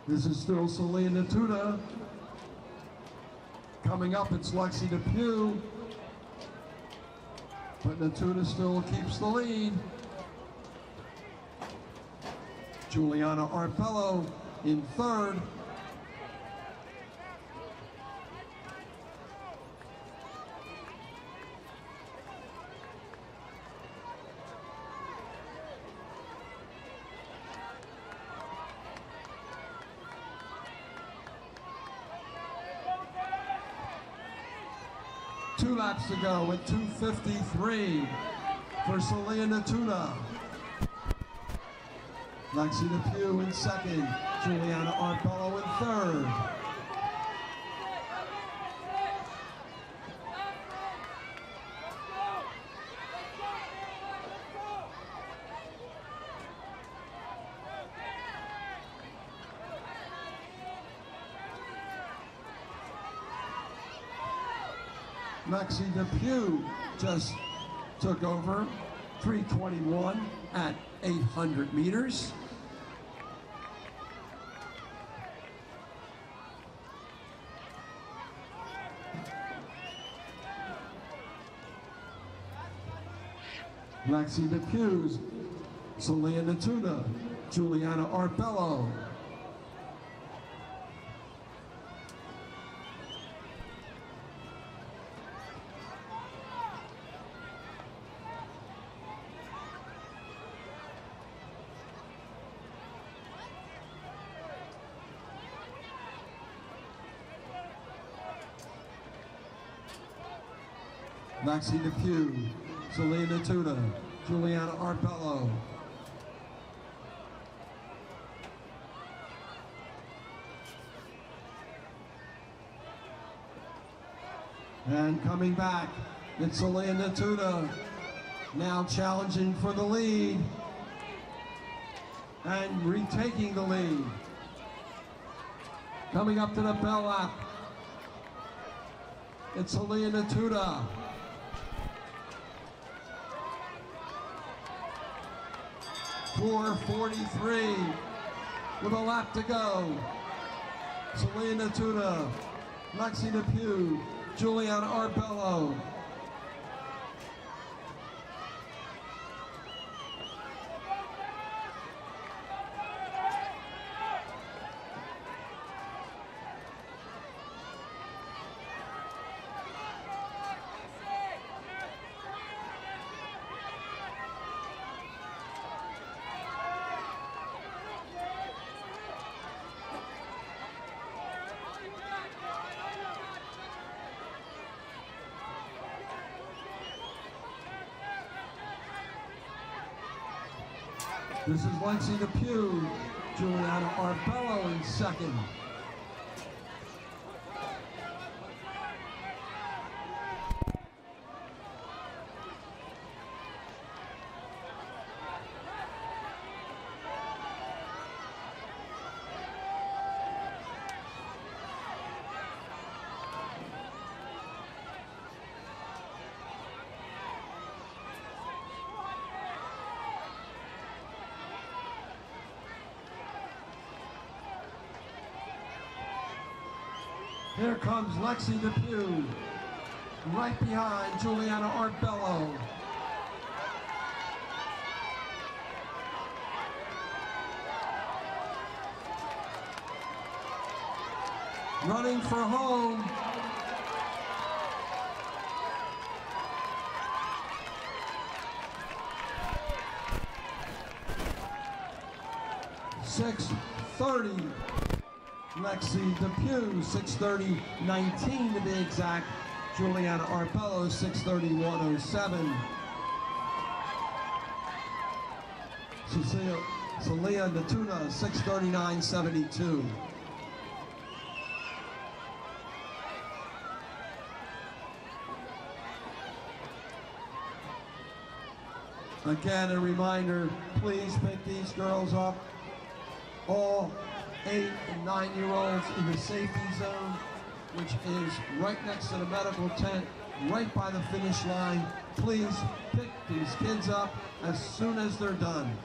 This is still Celia Natuda. Coming up, it's Lexi Depew. But Natuda still keeps the lead. Juliana Arbello in third. Two laps to go at 2:53 for Celia Natuda. Lexi Depew in second, Juliana Arbello in third. Lexi Depew just took over 3:21 at 800 meters. Lexi Depew's Celia Natuda, Juliana Arbello. Lexi Depew, Celia Natuda, Juliana Arbello. And coming back, it's Celia Natuda, now challenging for the lead and retaking the lead. Coming up to the bell lap, it's Celia Natuda. 4:43 with a lap to go. Celia Natuda, Lexi Depew, Juliana Arbello. This is Lexi Depew, Juliana Arbello in second. Here comes Lexi Depew, right behind Juliana Arbello. Running for home. .6:30. Lexi Depew, 6:30.19 to be exact. Juliana Arbello, 6:31.07. Celia Natuda, 6:39.72. Again, a reminder, please pick these girls up. All 8- and 9-year-olds in the safety zone, which is right next to the medical tent, right by the finish line. Please pick these kids up as soon as they're done.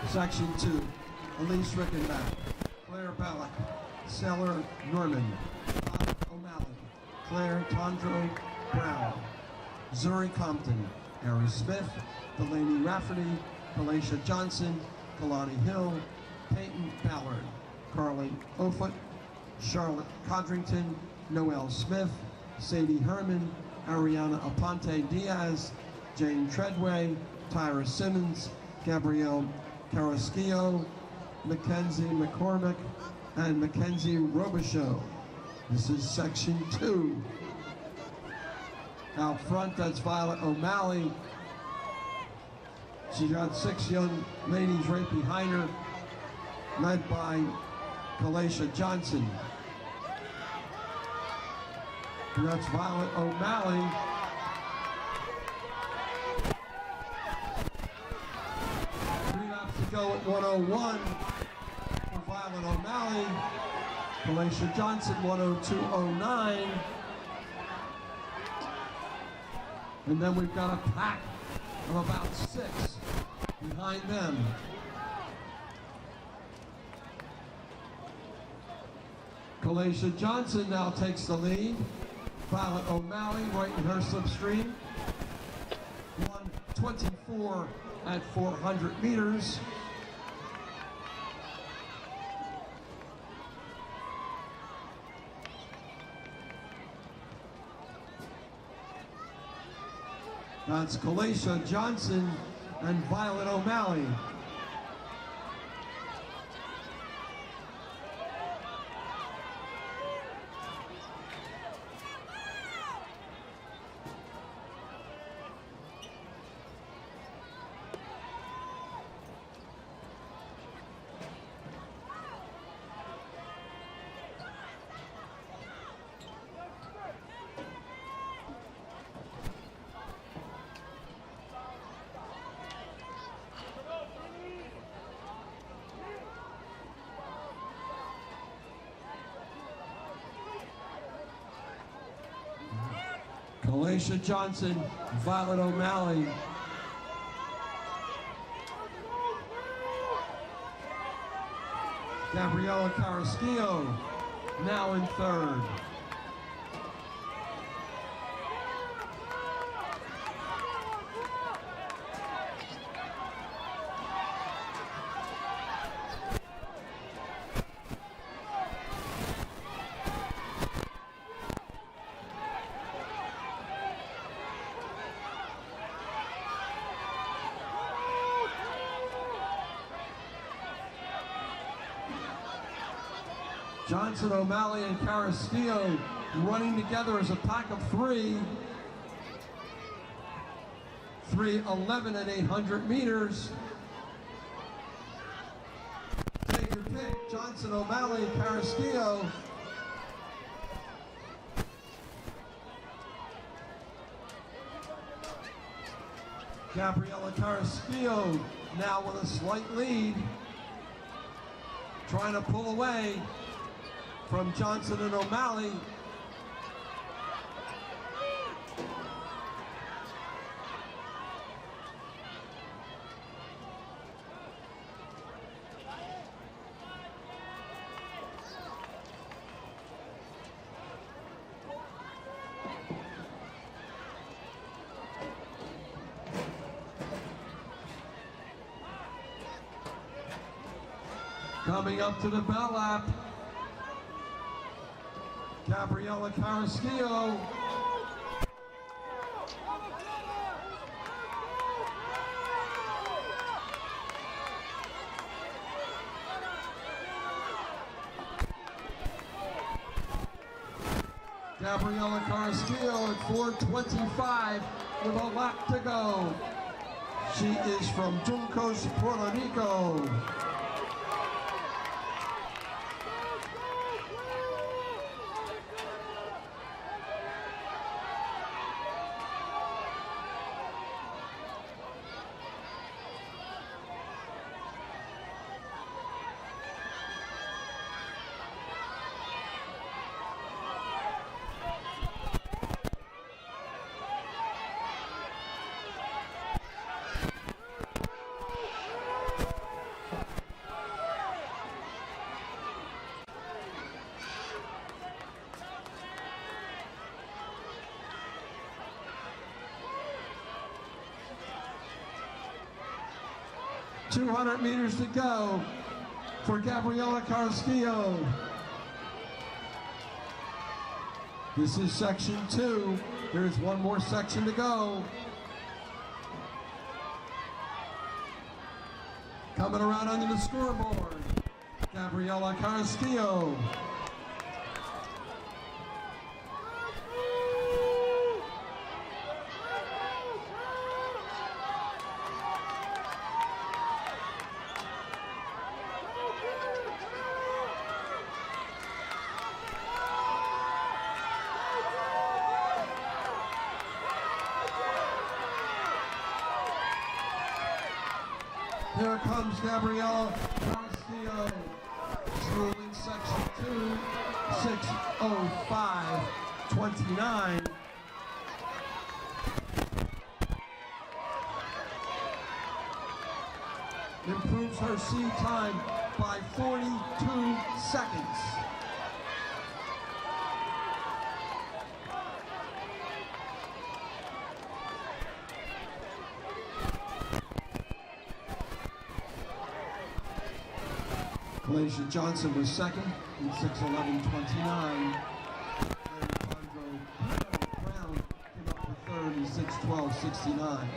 Section 2, Elise Rickenbach, Claire Ballack, Sailor Norman, Bob O'Malley, Claire Tondro Brown, Zuri Compton, Ari Smith, Delaney Rafferty, Kalacia Johnson, Kalani Hill, Peyton Ballard, Carly Ofut, Charlotte Codrington, Noelle Smith, Sadie Herman, Ariana Aponte Diaz, Jane Treadway, Tyra Simmons, Gabrielle Carrasquillo, Mackenzie McCormick, and Mackenzie Robichaud. This is section 2. Out front, that's Violet O'Malley. She got 6 young ladies right behind her, led by Kalacia Johnson. And that's Violet O'Malley. To go at 101 for Violet O'Malley, Kalacia Johnson 102.09, and then we've got a pack of about 6 behind them. Kalacia Johnson now takes the lead. Violet O'Malley right in her slipstream, 1:24 at 400 meters. That's Kalacia Johnson and Violet O'Malley. Kalacia Johnson, Violet O'Malley. Gabriella Carrasquillo now in 3rd. Johnson, O'Malley, and Carrasquillo running together as a pack of 3. 3:11 at 800 meters. Take your pick, Johnson, O'Malley, and Carrasquillo. Gabriella Carrasquillo now with a slight lead, trying to pull away from Johnson and O'Malley. Coming up to the bell lap, Gabriella Carrasquillo. Gabriella Carrasquillo at 4:25 with a lap to go. She is from Juncos, Puerto Rico. 200 meters to go for Gabriela Carrasquillo. This is section 2. There's one more section to go. Coming around under the scoreboard, Gabriela Carrasquillo. Here comes Gabriela Carrasquillo, ruling section 2, 6:05:29. Improves her seed time by 42 seconds. Malaysia Johnson was second in 6:11:29. And Brown came up for third in 6:12:69.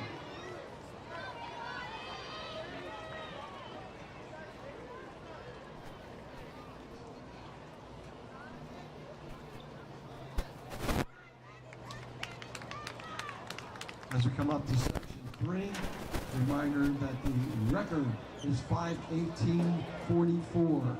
As we come up to section 3, reminder that the record is 5:18:44.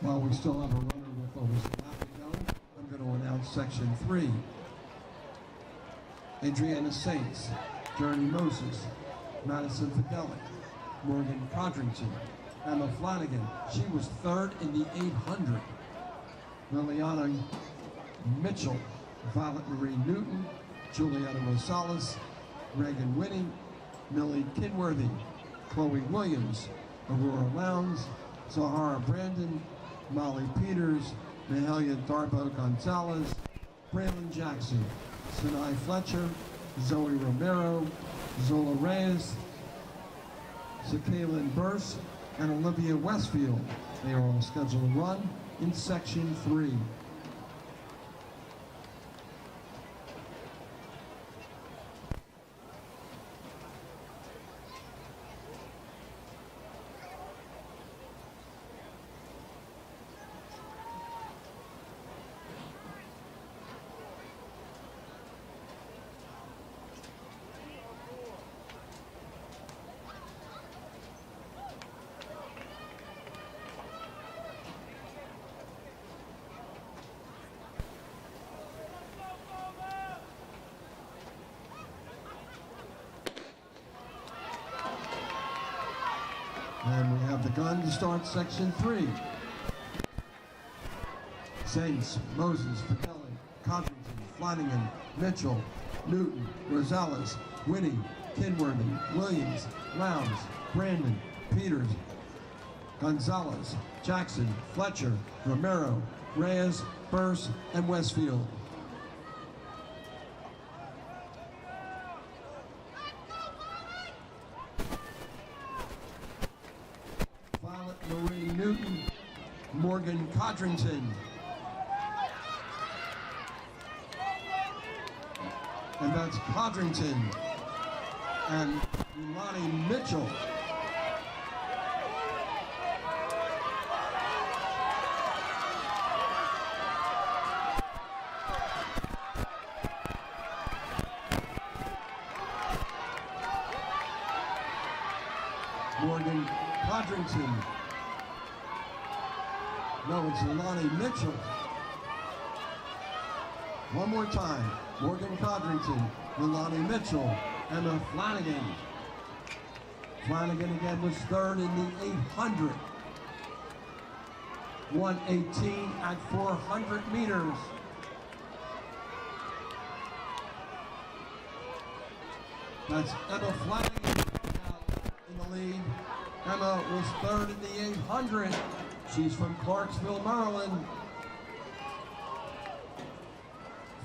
While we still have a runner with almost a lap to go, I'm going to announce section 3. Adriana Saints, Journey Moses, Madison Fideli, Morgan Codrington, Emma Flanagan. She was third in the 800. Liliana Mitchell, Violet Marie Newton, Juliana Rosales, Reagan Winning, Millie Kinworthy, Chloe Williams, Aurora Lowndes, Zahara Brandon, Molly Peters, Mahalia Darbo Gonzalez, Braylon Jackson, Sinai Fletcher, Zoe Romero, Zola Reyes, Sakaylin Burse, and Olivia Westfield. They are all scheduled to run in section 3. And we have the gun to start section 3. Saints, Moses, Fideli, Codrington, Flanagan, Mitchell, Newton, Rosales, Winnie, Kinworthy, Williams, Lowndes, Brandon, Peters, Gonzalez, Jackson, Fletcher, Romero, Reyes, Burse, and Westfield. Violet Marie Newton, Morgan Codrington, and that's Codrington and Lonnie Mitchell. Codrington. No, it's Lonnie Mitchell. One more time. Morgan Codrington, Lonnie Mitchell, Emma Flanagan. Flanagan again was third in the 800. 1:18 at 400 meters. That's Emma Flanagan now in the lead. Emma was third in the 800. She's from Clarksville, Maryland.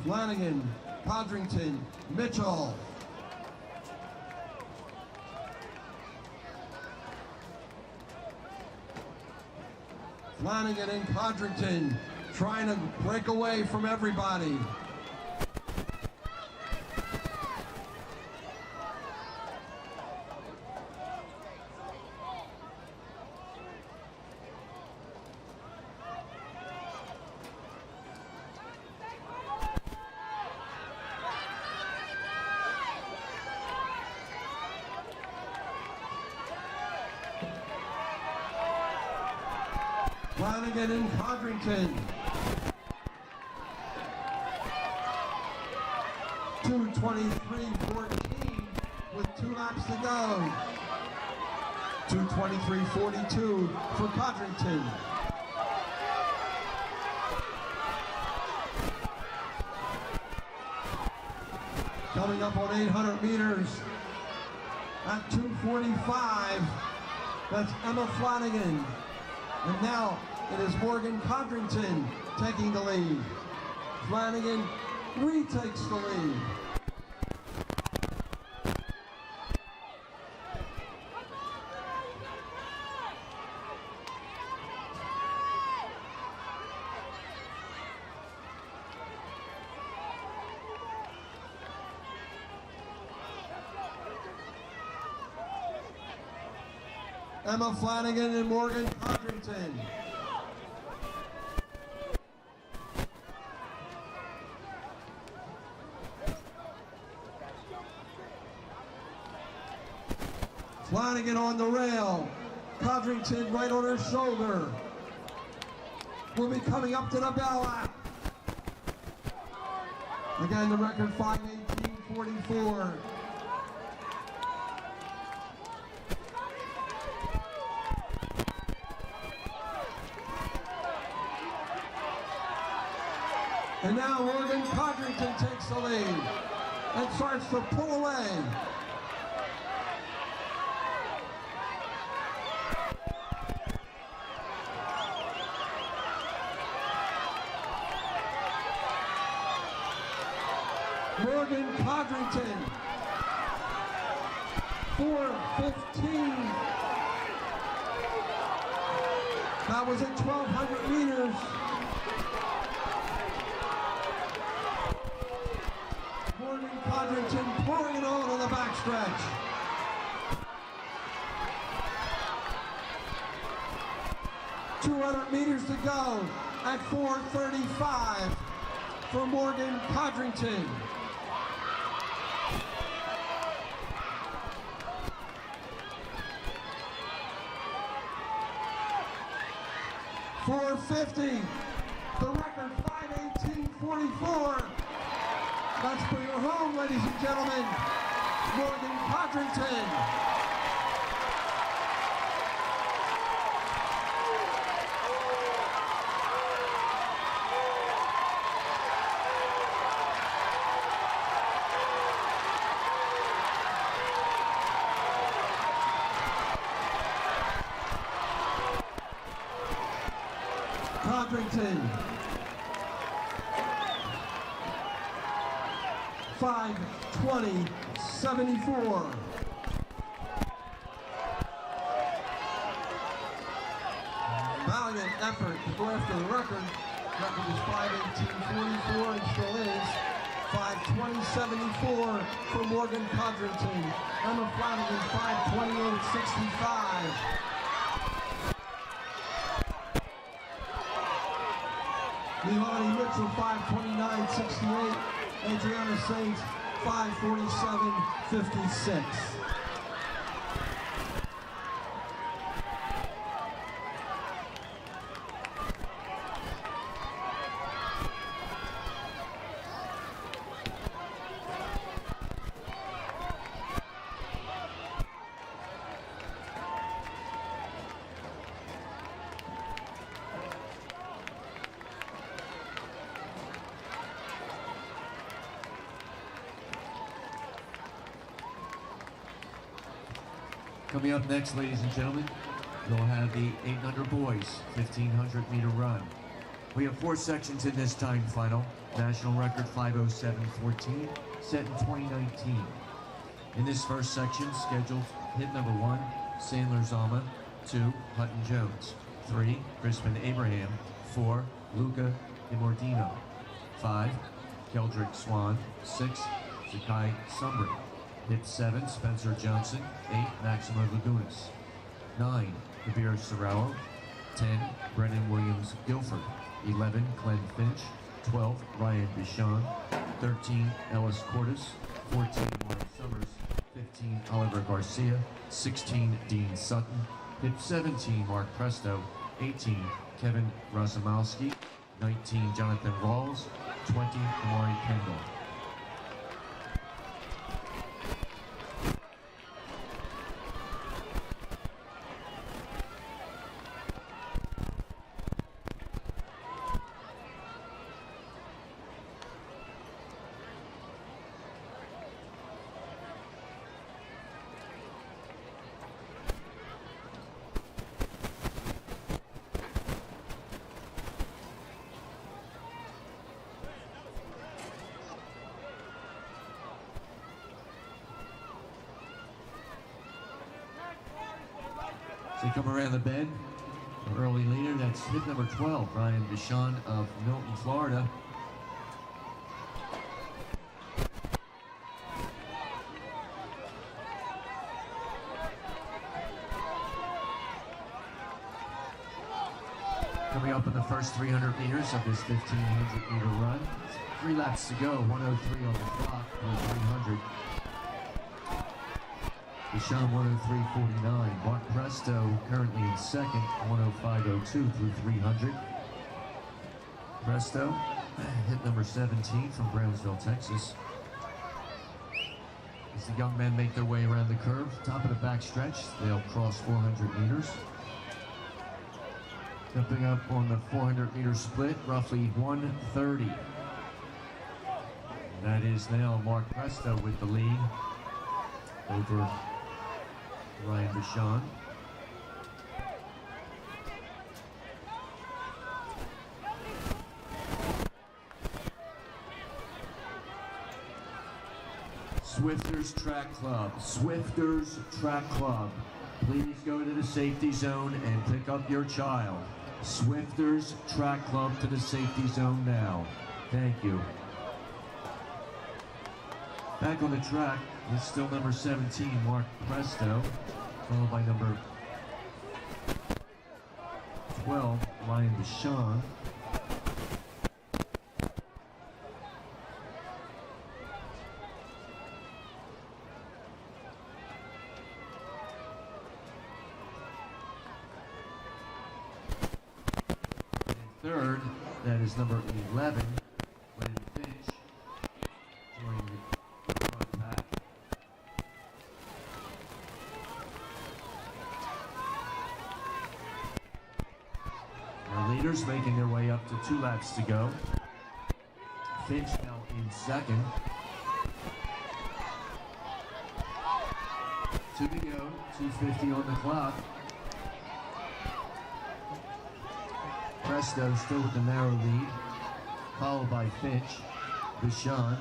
Flanagan, Codrington, Mitchell. Flanagan and Codrington trying to break away from everybody. Flanagan and Codrington. 2:23.14 with 2 laps to go. 2:23.42 for Codrington. Coming up on 800 meters at 2:45, that's Emma Flanagan. And now it is Morgan Codrington taking the lead. Flanagan retakes the lead. Emma Flanagan and Morgan Codrington. Flanagan on the rail. Codrington right on her shoulder. We'll be coming up to the bell lap. Again, the record 5:18.44. And now Morgan Codrington takes the lead and starts to pull away. Morgan Codrington, 4:15. That was at 1,200 meters. Morgan Codrington pouring it on the backstretch. .200 meters to go at 4:35 for Morgan Codrington. .450, the record 5:18.44. Let's bring her home, ladies and gentlemen, Morgan Codrington. Codrington. 5:20.74. Valiant effort to go after the record. Record is 5:18.44 and still is. 5:20.74 for Morgan Codrington. Emma Flanagan 5:28.65. Lonnie Mitchell 5:29.68. Adriana Saints 5:47.56. Coming up next, ladies and gentlemen, we'll have the 800 boys 1500 meter run. We have 4 sections in this time final. National record 5:07.14, set in 2019. In this first section, scheduled hit number 1, Sandler Zalma. 2, Hutton Jones. 3, Crispin Abraham. 4, Luca Imordino. 5, Keldrick Swan. 6, Zakai Sumbry. Hit 7, Spencer Johnson. 8, Maximo Lagunas. 9, Kabir Serrao. 10, Brennan Williams Guilford. 11, Glenn Finch. 12, Ryan Bichon. 13, Ellis Cordes. 14, Mark Summers. 15, Oliver Garcia. 16, Dean Sutton. Hit 17, Mark Presto. 18, Kevin Razumowski. 19, Jonathan Rawls. 20, Amari Kendall. So you come around the bend, the early leader, that's hit number 12, Ryan Bichon of Milton, Florida. Coming up in the first 300 meters of this 1500 meter run. 3 laps to go, 103 on the clock for 300. Bichon 103.49. Mark Presto currently in second, 105.02 through 300. Presto, hit number 17 from Brownsville, Texas. As the young men make their way around the curve, top of the back stretch, they'll cross 400 meters. Jumping up on the 400 meter split, roughly 130. That is now Mark Presto with the lead over Ryan Bichon. Swifters Track Club. Swifters Track Club. Please go to the safety zone and pick up your child. Swifters Track Club to the safety zone now. Thank you. Back on the track is still number 17, Mark Presto, followed by number 12, Ryan Bichon. And third, that is number 11, Glenn Finch, joining the front pack. Our leaders making their way up to 2 laps to go. Finch now in second. 2 to go, 2:50 on the clock. Presto still with the narrow lead, followed by Finch, Bichon.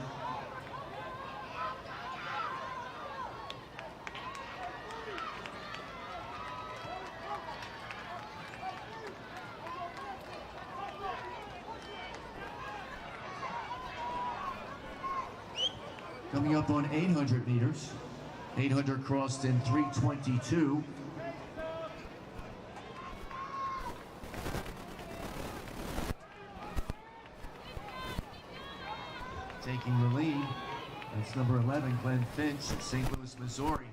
Coming up on 800 meters. 800 crossed in 3:22. Taking the lead, that's number 11, Glenn Finch, St. Louis, Missouri.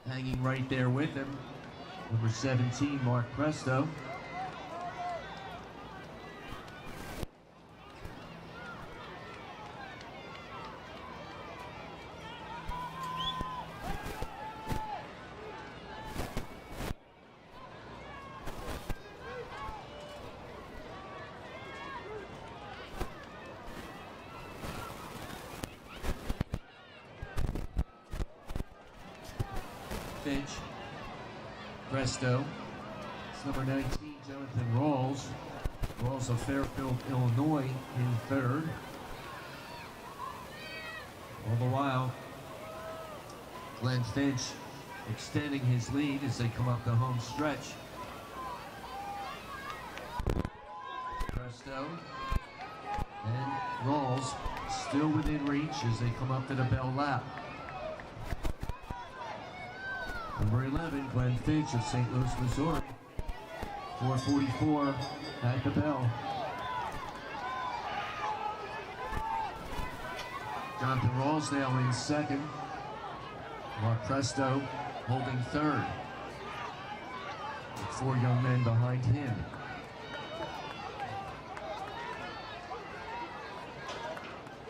Hanging right there with him, number 17, Mark Presto. Finch. Presto. It's number 19, Jonathan Rawls. Rawls of Fairfield, Illinois in third. All the while, Glenn Finch extending his lead as they come up the home stretch. Presto and Rawls still within reach as they come up to the bell lap. Number 11, Glenn Finch of St. Louis, Missouri. 4:44 at the bell. Jonathan Rawls now in second. Mark Presto holding third. With 4 young men behind him.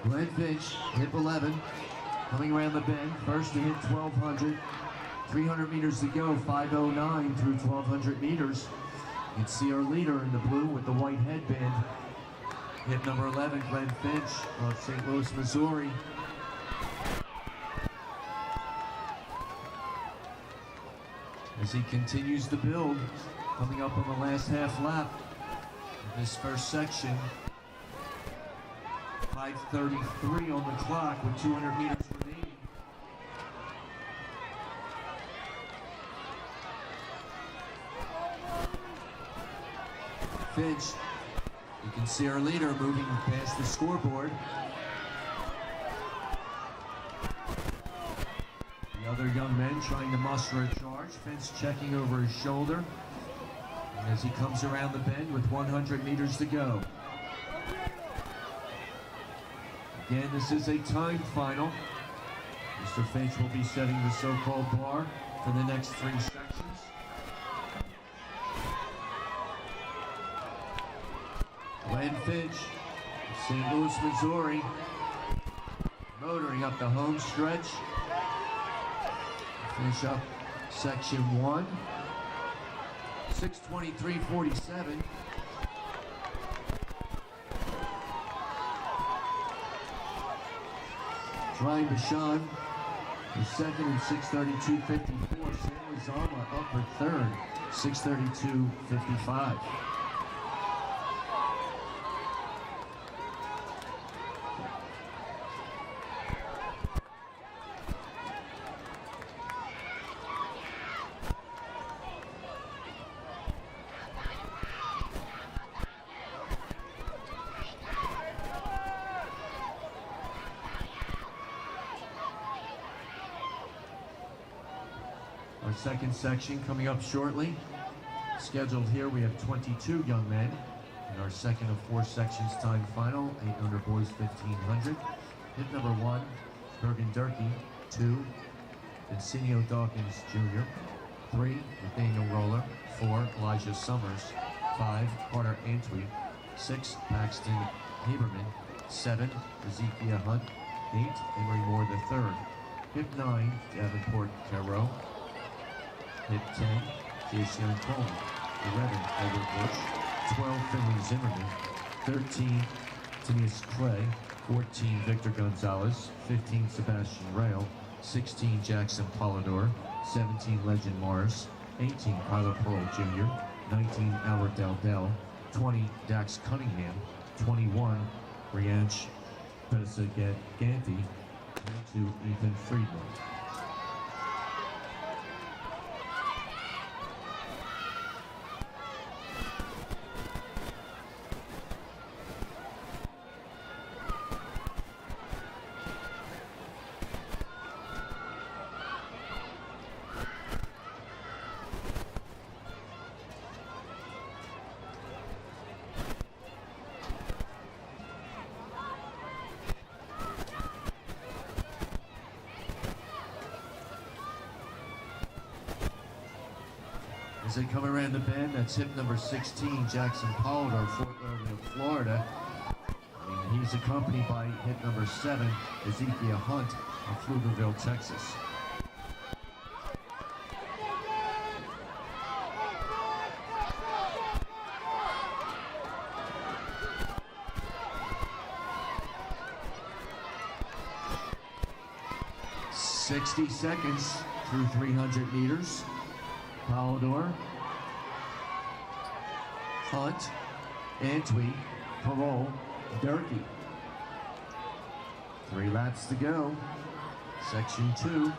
Glenn Finch, hip 11, coming around the bend. First to hit 1,200. 300 meters to go, 5:09 through 1,200 meters. You can see our leader in the blue with the white headband. Hip number 11, Glenn Finch of St. Louis, Missouri. As he continues to build, coming up on the last half lap of this first section. 5:33 on the clock with 200 meters remaining. Finch, you can see our leader moving past the scoreboard. The other young men trying to muster a charge. Finch checking over his shoulder as he comes around the bend with 100 meters to go. Again, this is a timed final. Mr. Finch will be setting the so-called bar for the next 3 sections. Glenn Finch of St. Louis, Missouri, motoring up the home stretch. Finish up section 1. 6:23.47. Ryan Bashan is second in 6:32.54. Sam Lizama up for third, 6:32.55. Our second section coming up shortly. Scheduled here, we have 22 young men in our second of 4 sections time final. 800 boys, 1,500. Hit number 1, Bergen Durkee. 2, Vincenio Dawkins Jr. 3, Nathaniel Roller. 4, Elijah Summers. 5, Carter Antwi. 6, Paxton Haberman. 7, Ezekiel Hunt. 8, Emery Moore III. Hit 9, Davenport Caro. Hit 10, Jason Coleman. 11, Edward Bush. 12, Finley Zimmerman. 13, Tinius Clay. 14, Victor Gonzalez. 15, Sebastian Rail. 16, Jackson Polidor. 17, Legend Morris. 18, Kyler Pearl Jr. 19, Albert Dell. 20, Dax Cunningham. 21, Rianch Ganti. 22, Ethan Friedman. As they come around the bend, that's hip number 16, Jackson Polidor, Fort Lauderdale, Florida. And he's accompanied by hip number 7, Ezekiel Hunt of Pflugerville, Texas. "60 seconds. through 300 meters. Polidor, Hunt, Antwi, Parole, Durkee. 3 laps to go. Section 2,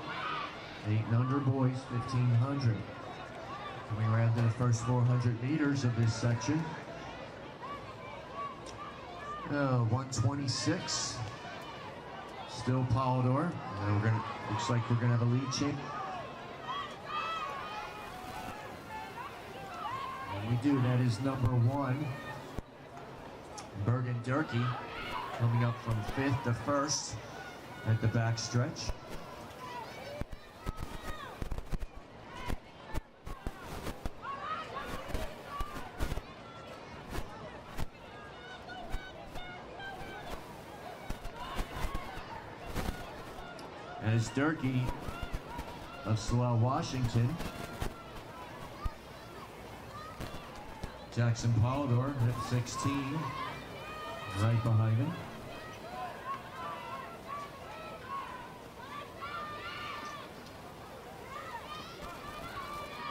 8 boys, 1500. Coming around to the first 400 meters of this section. 126. Still Polidor. And looks like we're gonna have a lead change. And we do. That is number 1, Bergen Durkee, coming up from 5th to 1st at the back stretch. As Durkee of Slough, Washington. Jackson Polidor at 16, right behind him.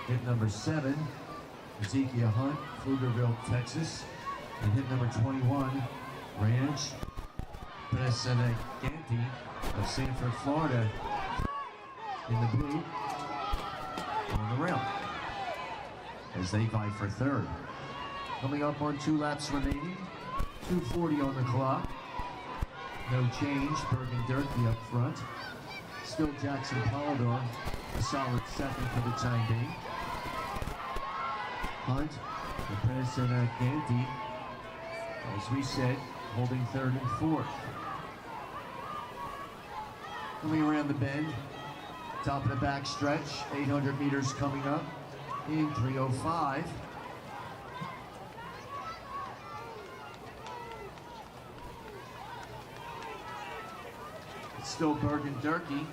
Hit number 7, Ezekiel Hunt, Pflugerville, Texas. And hit number 21, Ranch Preseneganti of Sanford, Florida, in the blue on the rim as they vie for 3rd. Coming up on 2 laps remaining, 2:40 on the clock. No change, Bergen Durkee up front. Still Jackson Polidor, a solid 2nd for the time being. Hunt, the Preseneganti, as we said, holding 3rd and 4th. Coming around the bend, top of the back stretch, 800 meters coming up in 3:05. It's still Bergen Durkee.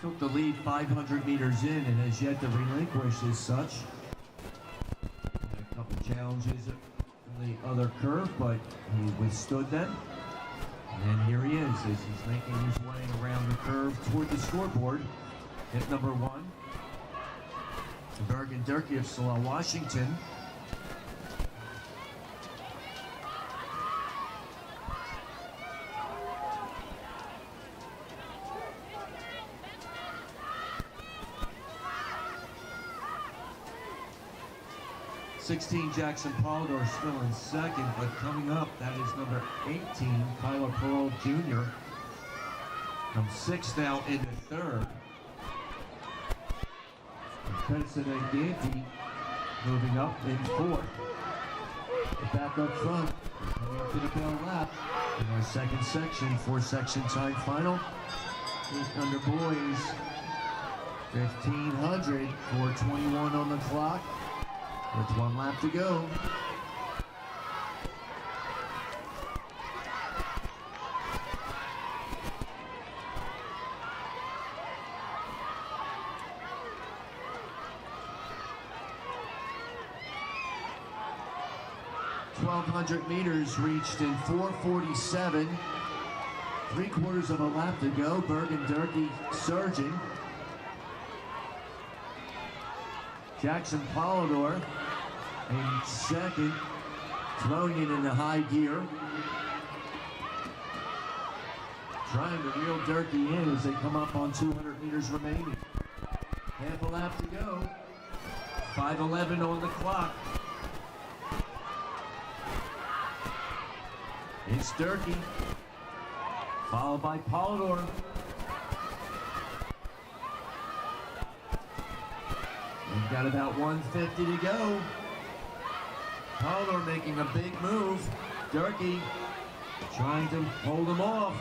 Took the lead 500 meters in and has yet to relinquish as such. A couple challenges from the other curve, but he withstood them. And here he is as he's making his way around the curve toward the scoreboard. Hit number 1, Bergen Durkee of Slough, Washington. Jackson Polidor still in 2nd, but coming up, that is number 18, Kyler Pearl Jr. From 6th now into 3rd. Preseneganti moving up in 4th. Back up front, coming up to the bell lap in our 2nd section, 4-section time final. 8 boys, 1500, 4:21 on the clock. With 1 lap to go. .1,200 meters reached in 4:47. 3/4 of a lap to go. Bergen Durkee surging. Jackson Polidor in 2nd, throwing it into high gear. Trying to reel Durkee in as they come up on 200 meters remaining. Half a lap to go. 5:11 on the clock. It's Durkee, followed by Polidor. We've got about 150 to go. Polidor making a big move. Durkee trying to hold him off.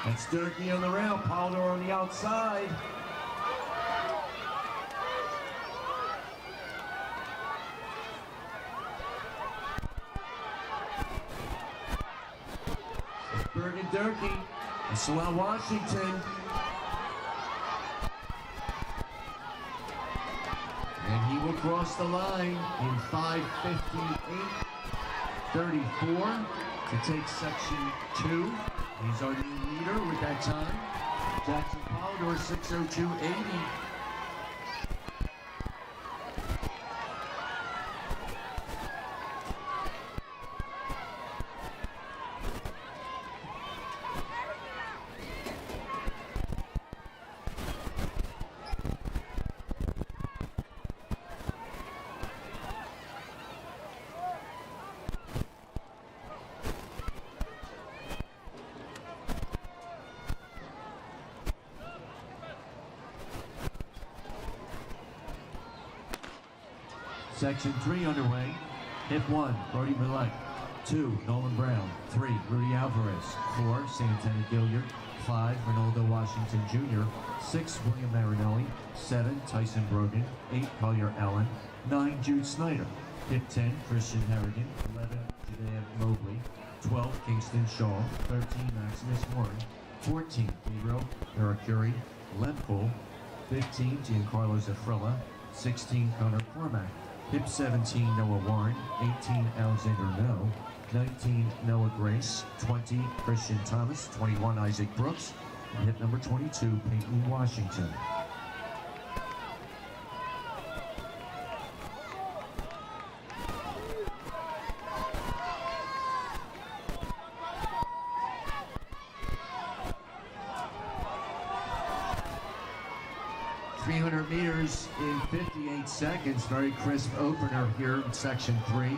That's Durkee on the rail, Polidor on the outside. It's Bergen Durkee, Slough, Washington. And he will cross the line in 5:58.34. to take section 2. He's our new leader with that time. Jackson Polidor, 6:02.80. Section 3 underway. Hit 1, Brody Millette. 2, Nolan Brown. 3, Rudy Alvarez. 4, Santana Gilliard. 5, Ronaldo Washington Jr. 6, William Marinelli. 7, Tyson Brogan. 8, Collier Allen. 9, Jude Snyder. Hit 10, Christian Harrigan. 11, Judea Mobley. 12, Kingston Shaw. 13, Maximus Warren. 14, Gabriel Aracuri Lempool. 15, Giancarlo Zafrilla. 16, Connor Cormack. Hip 17, Noah Warren. 18, Alexander No. 19, Noah Grace. 20, Christian Thomas. 21, Isaac Brooks. And hip number 22, Peyton Washington. Meters in 58 seconds. Very crisp opener here in section 3.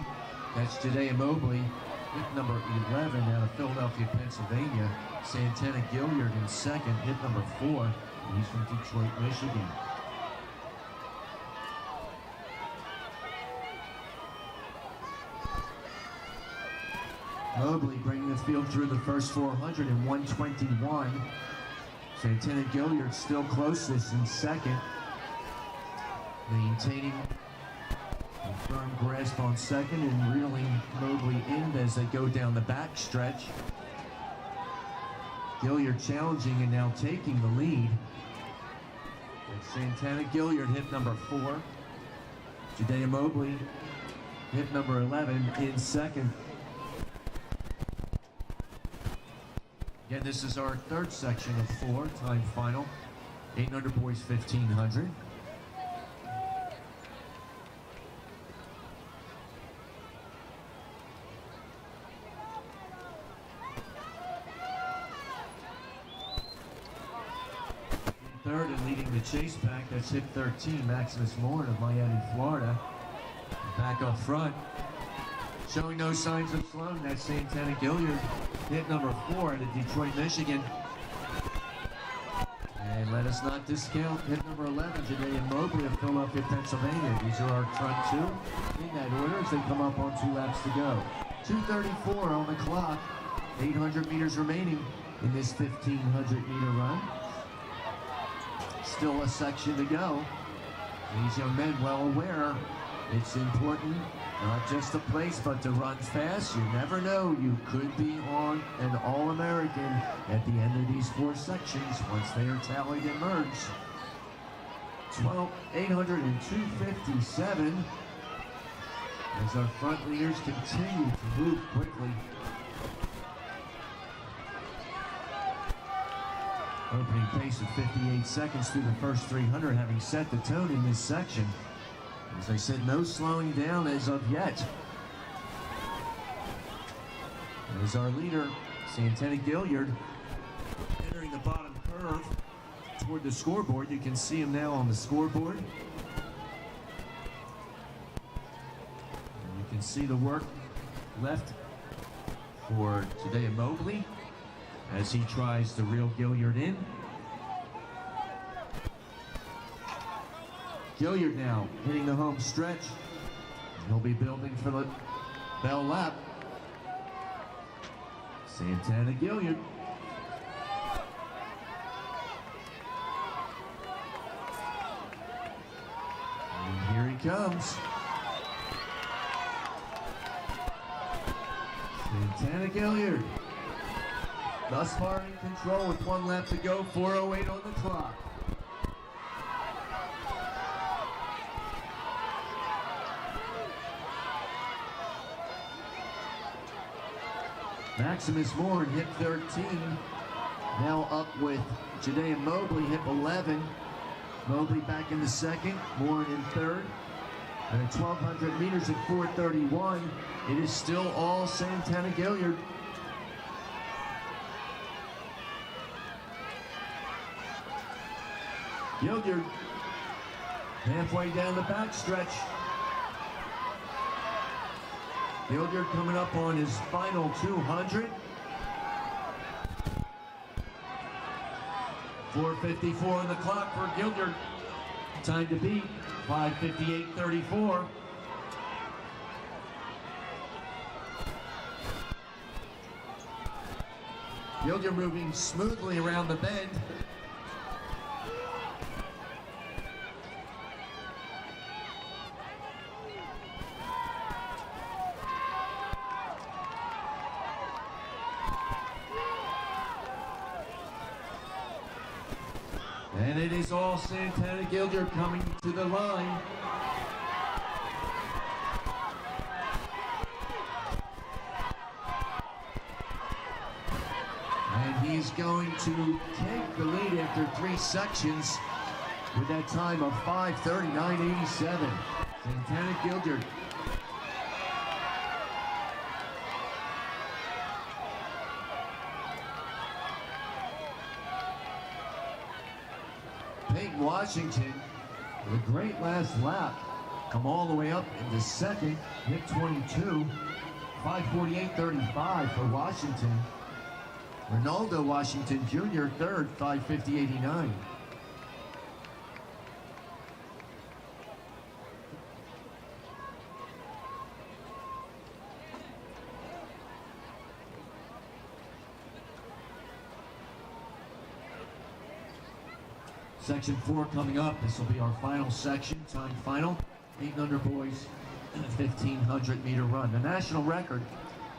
That's Judea Mobley, hit number 11 out of Philadelphia, Pennsylvania. Santana Gilliard in second, hit number 4. He's from Detroit, Michigan. Mobley bringing the field through the first 400 in 1:21. Santana Gilliard still closest in second, maintaining a firm grasp on second and reeling Mobley in as they go down the back stretch. Gilliard challenging and now taking the lead. And Santana Gilliard hit number 4. Judea Mobley hit number 11 in second. Again, this is our third section of 4, time final. 800 boys, 1500. Third and leading the chase pack, that's hit 13, Maximus Warren of Miami, Florida. Back up front, showing no signs of slowing, that's Santana Gilliard. Hit number 4 out of Detroit, Michigan. And let us not discount hit number 11, Judea Mobley of Philadelphia, Pennsylvania. These are our front 2 in that order as they come up on 2 laps to go. 2:34 on the clock, 800 meters remaining in this 1500 meter run. Still a section to go. These young men well aware it's important not just to place, but to run fast. You never know. You could be on an All-American at the end of these 4 sections once they are tallied and merged. 800 and 257 as our front leaders continue to move quickly. Opening pace of 58 seconds through the first 300, having set the tone in this section. As I said, no slowing down as of yet. There's our leader, Santana Gilliard, entering the bottom curve toward the scoreboard. You can see him now on the scoreboard. And you can see the work left for Judea Mobley as he tries to reel Gilliard in. Gilliard now hitting the home stretch. He'll be building for the bell lap. Santana Gilliard. And here he comes. Santana Gilliard. Thus far in control with 1 lap to go, 4:08 on the clock. Maximus Moore in hip 13. Now up with Jadaea Mobley, hip 11. Mobley back in the second, Moore in third. And at 1,200 meters at 4:31, it is still all Santana Gilliard. Gilliard halfway down the backstretch. Gilliard coming up on his final 200. 4:54 on the clock for Gilliard. Time to beat, 5:58.34. Gilliard moving smoothly around the bend. And it is all Santana Gilliard coming to the line. And he's going to take the lead after 3 sections with that time of 5:39.87. Santana Gilliard. Peyton Washington with a great last lap. Come all the way up into second, hit 22, 5:48.35 for Washington. Ronaldo Washington Jr. third, 5:50.89. Section 4 coming up. This will be our final section, time final. 800 boys, 1,500 meter run. The national record,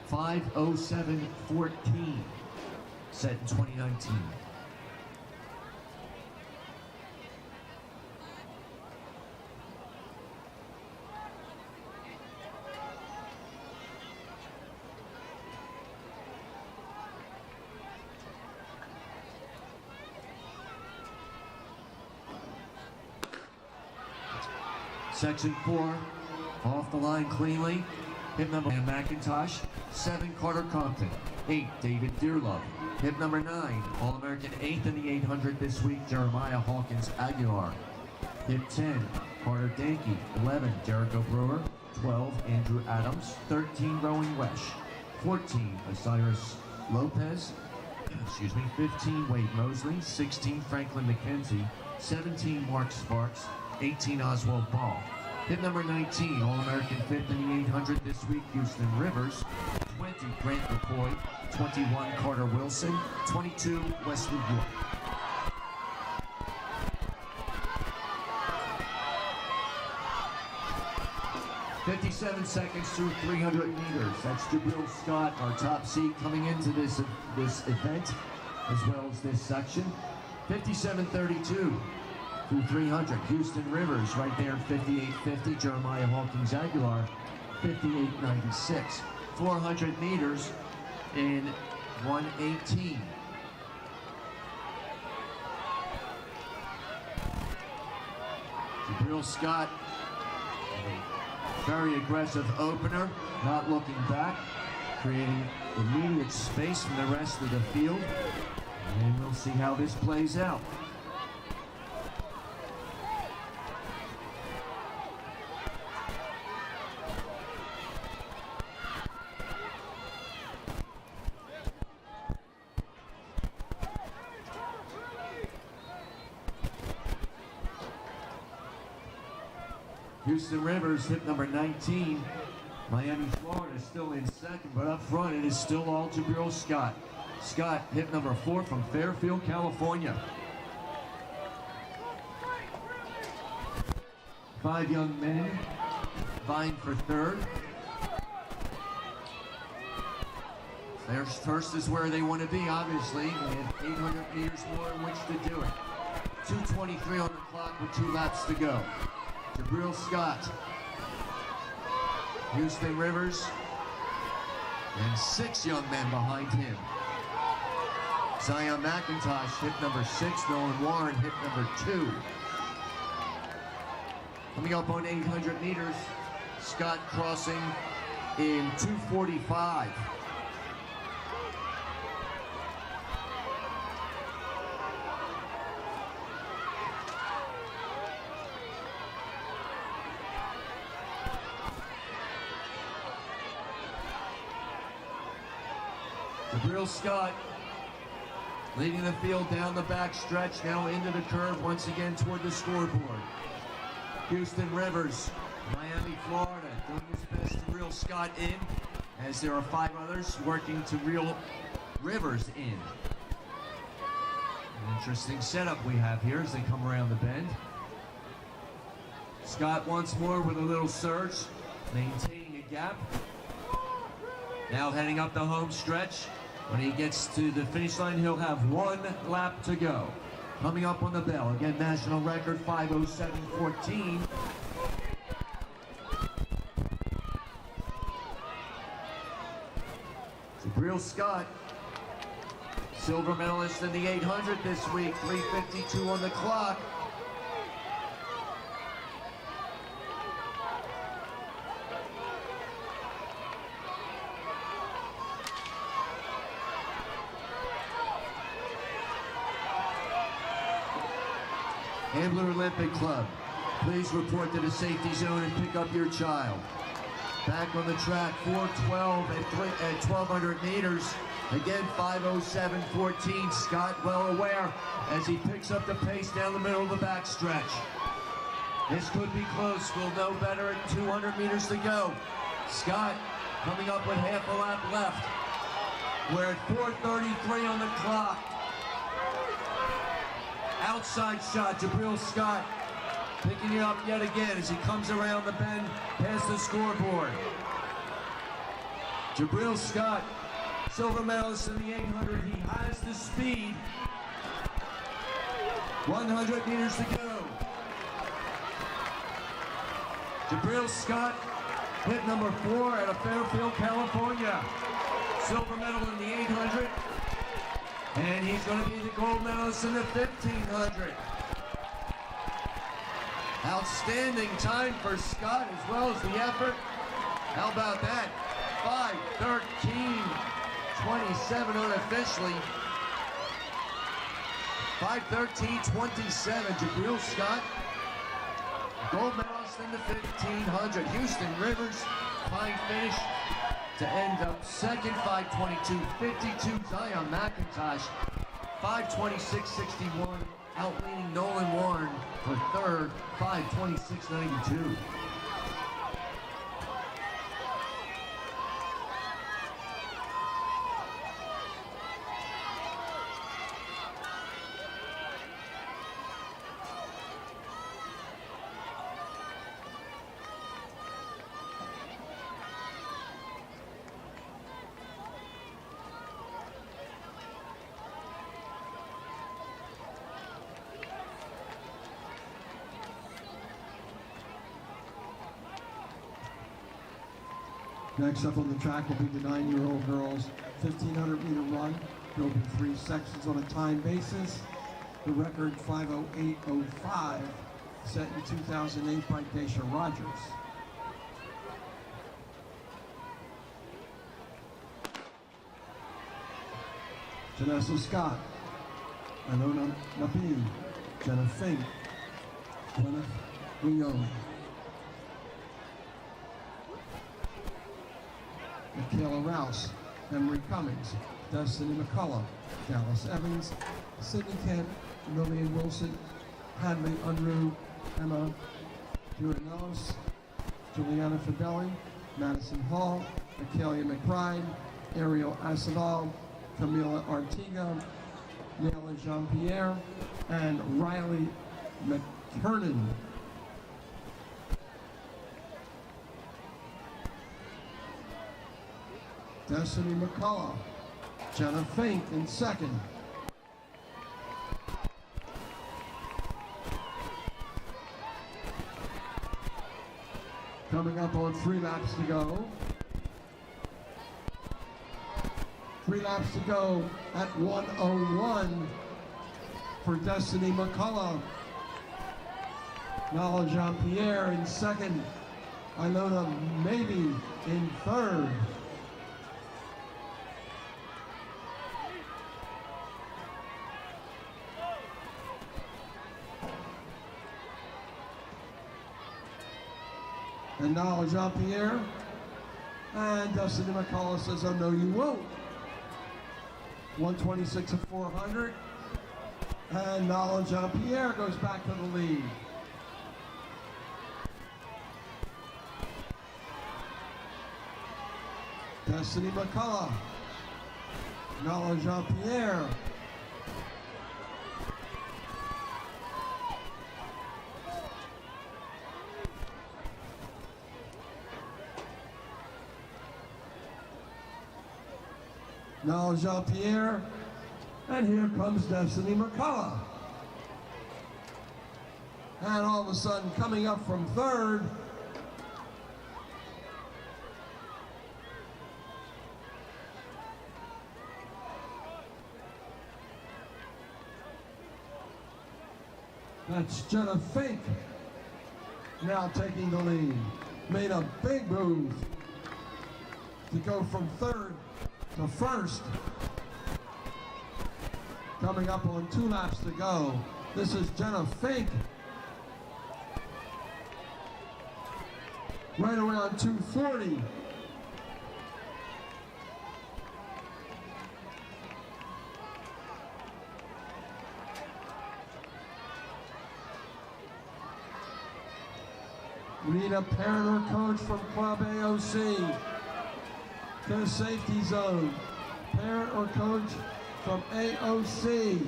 5:07.14, set in 2019. Section 4, off the line cleanly. Hip number 9, McIntosh. 7, Carter Compton. 8, David Dearlove. Hip number 9, All-American 8th in the 800 this week, Jeremiah Hawkins Aguilar. Hip 10, Carter Dankey. 11, Jericho Brewer. 12, Andrew Adams. 13, Rowan Wesh. 14, Osiris Lopez. 15, Wade Mosley. 16, Franklin McKenzie. 17, Mark Sparks. 18, Oswald Ball. Hit number 19, All-American 5th in the 800 this week, Houston Rivers. 20, Grant McCoy. 21, Carter Wilson. 22, Wesley York. "57 seconds through 300 meters. That's Jabril Scott, our top seed, coming into this event, as well as this section. 57:32. Through 300, Houston Rivers right there at 58.50, Jeremiah Hawkins Aguilar, 58.96. 400 meters in 1:18. Jabril Scott, very aggressive opener, not looking back, creating immediate space from the rest of the field. And we'll see how this plays out. Houston Rivers, hip number 19. Miami, Florida, still in second, but up front it is still all Jabril Scott. Scott, hip number 4 from Fairfield, California. 5 young men vying for third. First is where they want to be, obviously. They have 800 meters more in which to do it. 2:23 on the clock with 2 laps to go. Jabril Scott, Houston Rivers, and 6 young men behind him. Zion McIntosh hit number 6, Nolan Warren hit number 2. Coming up on 800 meters, Scott crossing in 2:45. Jabril Scott leading the field down the back stretch, now into the curve once again toward the scoreboard. Houston Rivers, Miami, Florida, doing his best to reel Scott in, as there are 5 others working to reel Rivers in. An interesting setup we have here as they come around the bend. Scott once more with a little surge, maintaining a gap. Now heading up the home stretch. When he gets to the finish line, he'll have 1 lap to go. Coming up on the bell, again, national record 5:07.14. Jabril Scott, silver medalist in the 800 this week, 3:52 on the clock. Ambler Olympic Club, please report to the safety zone and pick up your child. Back on the track, 4:12 at 1,200 meters. Again, 5:07.14. Scott well aware as he picks up the pace down the middle of the backstretch. This could be close. We'll know better at 200 meters to go. Scott coming up with half a lap left. We're at 4:33 on the clock. Outside shot, Jabril Scott picking it up yet again as he comes around the bend past the scoreboard. Jabril Scott, silver medalist in the 800. He has the speed. 100 meters to go. Jabril Scott hit number 4 out of Fairfield, California. Silver medal in the 800. And he's going to be the gold medalist in the 1,500. Outstanding time for Scott as well as the effort. How about that? 5:13.27 unofficially. 5:13.27. Jabril Scott, gold medalist in the 1,500. Houston Rivers, fine finish to end up second, 5:22.52. Zion McIntosh, 5:26.61, outleading Nolan Warren for third, 5:26.92. Next up on the track will be the 9-year-old girls' 1,500 meter run. There will be 3 sections on a time basis. The record 5:08.05 set in 2008 by Daisha Rogers. Janessa Scott, Anona Nabil, Jenna Fink, Gwyneth Guillaume, Michaela Rouse, Emery Cummings, Destiny McCullough, Dallas Evans, Sydney Kent, Lillian Wilson, Hadley Unruh, Emma Duranos, Juliana Fideli, Madison Hall, Michaelia McBride, Ariel Asadal, Camila Artiga, Nayla Jean-Pierre, and Riley McKernan. Destiny McCullough, Jenna Fink in second. Coming up on 3 laps to go. 3 laps to go at 1:01 for Destiny McCullough. Nala Jean-Pierre in second. Ilona Maybe in third. And Nala Jean-Pierre. And Destiny McCullough says, oh no you won't. 126 at 400. And Nala Jean-Pierre goes back to the lead. Destiny McCullough. Nala Jean-Pierre. Nala Jean-Pierre. And here comes Destiny McCullough. And all of a sudden, coming up from third, that's Jenna Fink now taking the lead. Made a big move to go from third to first. Coming up on 2 laps to go. This is Jenna Fink. Right around 240. We need a parent or coach from Club AOC to the safety zone. Parent or coach from AOC.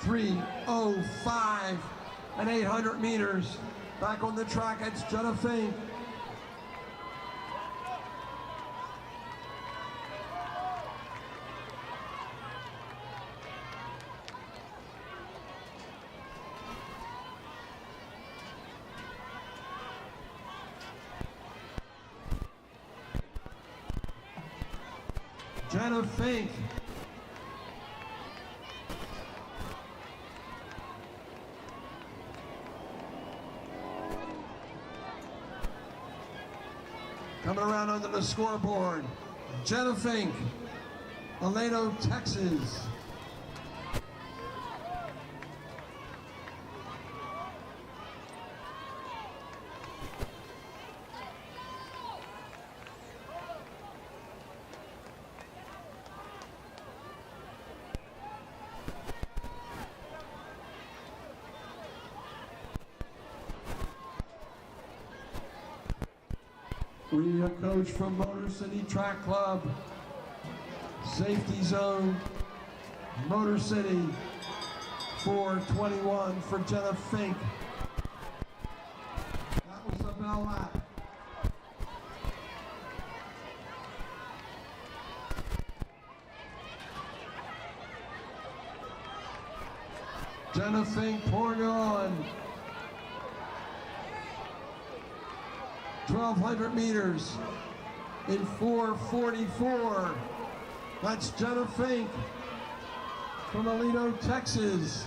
3:05 at 800 meters. Back on the track, it's Jenna Fink. Jenna Fink. Coming around under the scoreboard, Jenna Fink, Aleno, Texas. We need a coach from Motor City Track Club. Safety zone, Motor City, 4:21 for Jenna Fink. That was the bell lap. Jenna Fink pouring it on. 1,200 meters in 4:44. That's Jenna Fink from Aleno, Texas.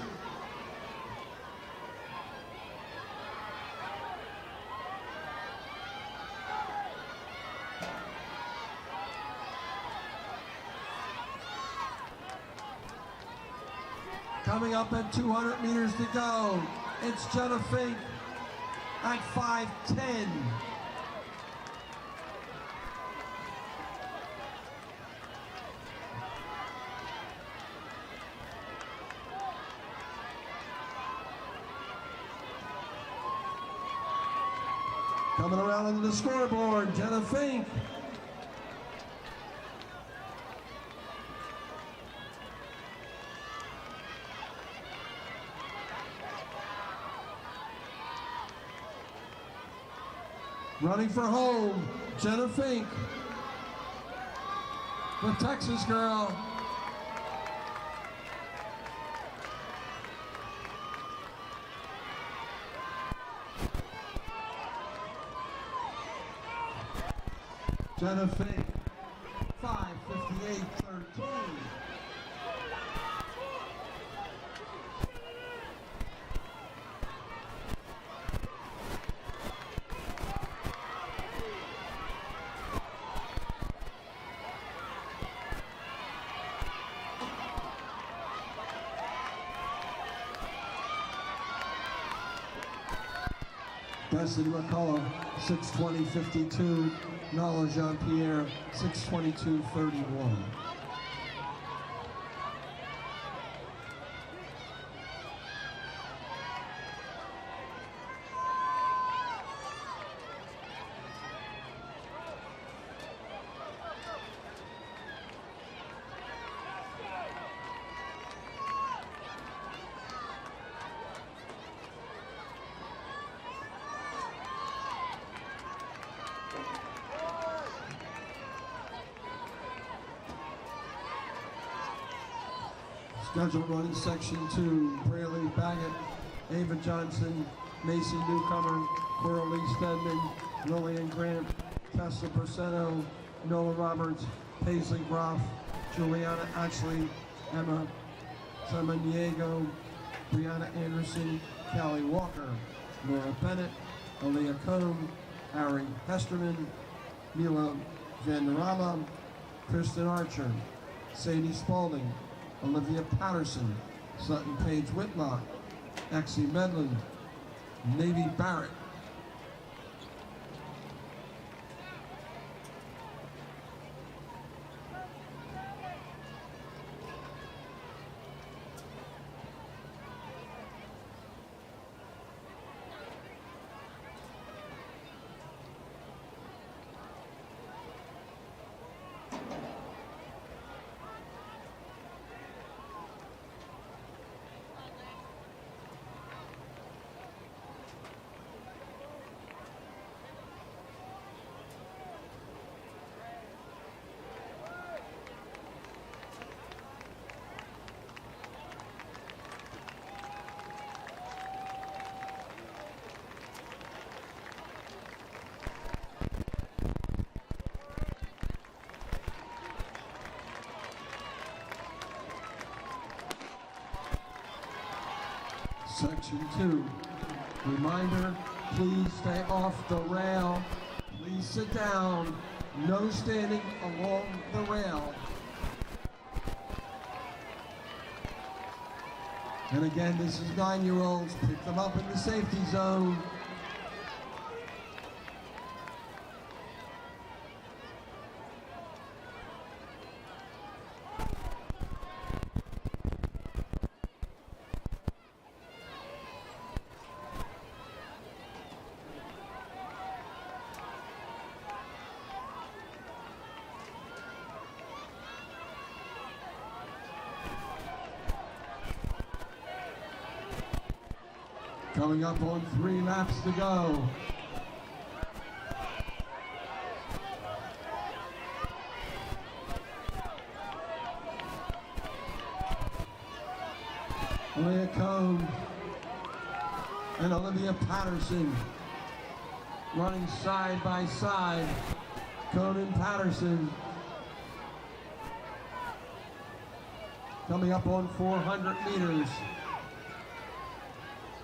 Coming up at 200 meters to go, it's Jenna Fink at 5:10. Coming around under the scoreboard, Jenna Fink. Running for home, Jenna Fink, the Texas girl. Jenna Fink 58-13. Destiny McCullough, 6:20.52. Nala Jean-Pierre, 6:22.31. Scheduled running section 2, Braley Baggett, Ava Johnson, Macy Newcomer, Coralie Stedman, Lillian Grant, Tessa Persetto, Noah Roberts, Paisley Groff, Juliana Ashley, Emma Samaniego, Brianna Anderson, Callie Walker, Laura Bennett, Aaliyah Combe, Ari Hesterman, Mila Vanderama, Kristen Archer, Sadie Spalding, Olivia Patterson, Sutton Page Whitlock, Exie Medlin, Navy Barrett. Section 2. Reminder, please stay off the rail. Please sit down. No standing along the rail. And again, this is 9-year-olds. Pick them up in the safety zone. Coming up on 3 laps to go. Leah Combe and Olivia Patterson running side by side. Combe and Patterson coming up on 400 meters.